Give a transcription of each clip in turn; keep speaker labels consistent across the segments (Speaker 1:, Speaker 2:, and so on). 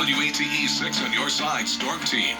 Speaker 1: WATE 6 on your side, Storm Team.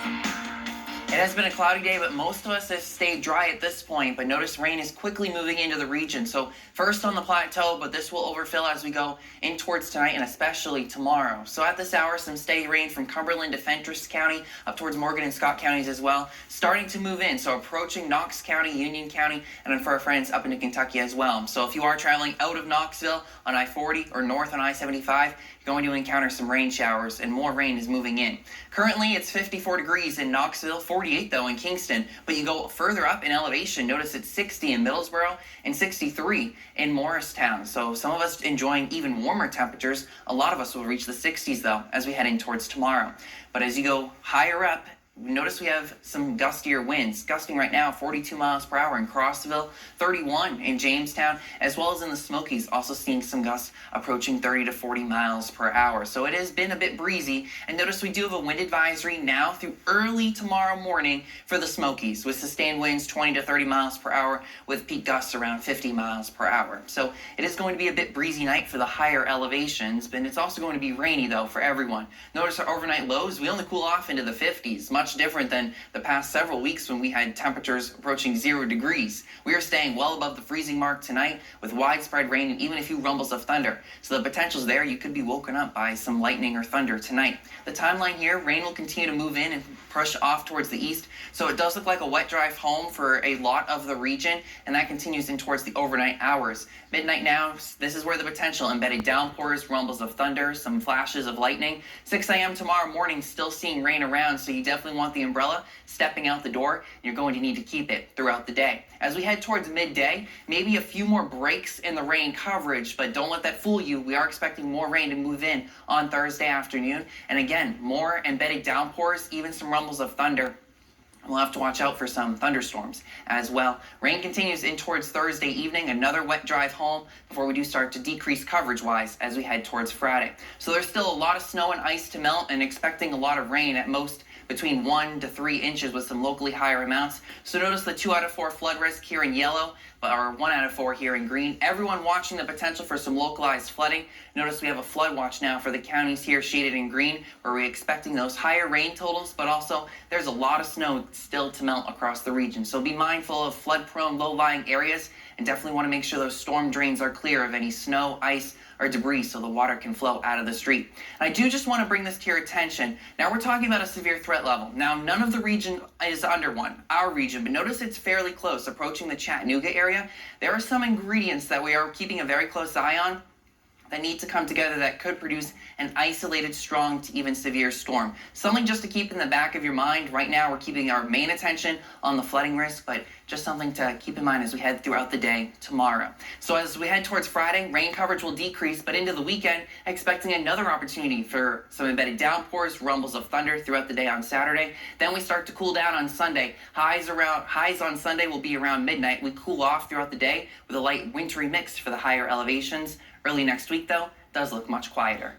Speaker 2: It has been a cloudy day, but most of us have stayed dry at this point, but notice rain is quickly moving into the region. So first on the plateau, but this will overfill as we go in towards tonight and especially tomorrow. So at this hour, some steady rain from Cumberland to Fentress County up towards Morgan and Scott counties as well, starting to move in. So approaching Knox County, Union County, and then for our friends up into Kentucky as well. So if you are traveling out of Knoxville on I-40 or north on I-75, you're going to encounter some rain showers and more rain is moving in. Currently, it's 54 degrees in Knoxville, 48 though in Kingston, but you go further up in elevation, notice it's 60 in Middlesboro and 63 in Morristown. So some of us enjoying even warmer temperatures. A lot of us will reach the 60s though as we head in towards tomorrow. But as you go higher up, notice we have some gustier winds, gusting right now 42 miles per hour in Crossville, 31 in Jamestown, as well as in the Smokies, also seeing some gusts approaching 30 to 40 miles per hour. So it has been a bit breezy, and notice we do have a wind advisory now through early tomorrow morning for the Smokies, with sustained winds 20 to 30 miles per hour, with peak gusts around 50 miles per hour. So it is going to be a bit breezy night for the higher elevations, but it's also going to be rainy though for everyone. Notice our overnight lows, we only cool off into the 50s, much different than the past several weeks when we had temperatures approaching 0 degrees. We are staying well above the freezing mark tonight with widespread rain and even a few rumbles of thunder. So the potential's there. You could be woken up by some lightning or thunder tonight. The timeline here, rain will continue to move in and push off towards the east. So it does look like a wet drive home for a lot of the region, and that continues in towards the overnight hours. Midnight now, this is where the potential embedded downpours, rumbles of thunder, some flashes of lightning. 6 a.m. tomorrow morning, still seeing rain around, so you definitely want the umbrella stepping out the door. You're going to need to keep it throughout the day. As we head towards midday, maybe a few more breaks in the rain coverage, but don't let that fool you. We are expecting more rain to move in on Thursday afternoon. And again, more embedded downpours, even some rumbles of thunder. We'll have to watch out for some thunderstorms as well. Rain continues in towards Thursday evening, another wet drive home before we do start to decrease coverage-wise as we head towards Friday. So there's still a lot of snow and ice to melt and expecting a lot of rain, at most between 1 to 3 inches with some locally higher amounts. So notice the 2 out of 4 flood risk here in yellow, or 1 out of 4 here in green. Everyone watching the potential for some localized flooding. Notice we have a flood watch now for the counties here shaded in green, where we're expecting those higher rain totals, but also there's a lot of snow still to melt across the region. So be mindful of flood-prone, low-lying areas, and definitely want to make sure those storm drains are clear of any snow, ice, or debris so the water can flow out of the street. And I do just want to bring this to your attention. Now we're talking about a severe threat level. Now none of the region is under one, our region, but notice it's fairly close, approaching the Chattanooga area. There are some ingredients that we are keeping a very close eye on that need to come together that could produce an isolated, strong to even severe storm. Something just to keep in the back of your mind. Right now we're keeping our main attention on the flooding risk, but just something to keep in mind as we head throughout the day tomorrow. So as we head towards Friday, rain coverage will decrease, but into the weekend, expecting another opportunity for some embedded downpours, rumbles of thunder throughout the day on Saturday. Then we start to cool down on Sunday. Highs on Sunday will be around midnight. We cool off throughout the day with a light wintry mix for the higher elevations. Early next week, though, does look much quieter.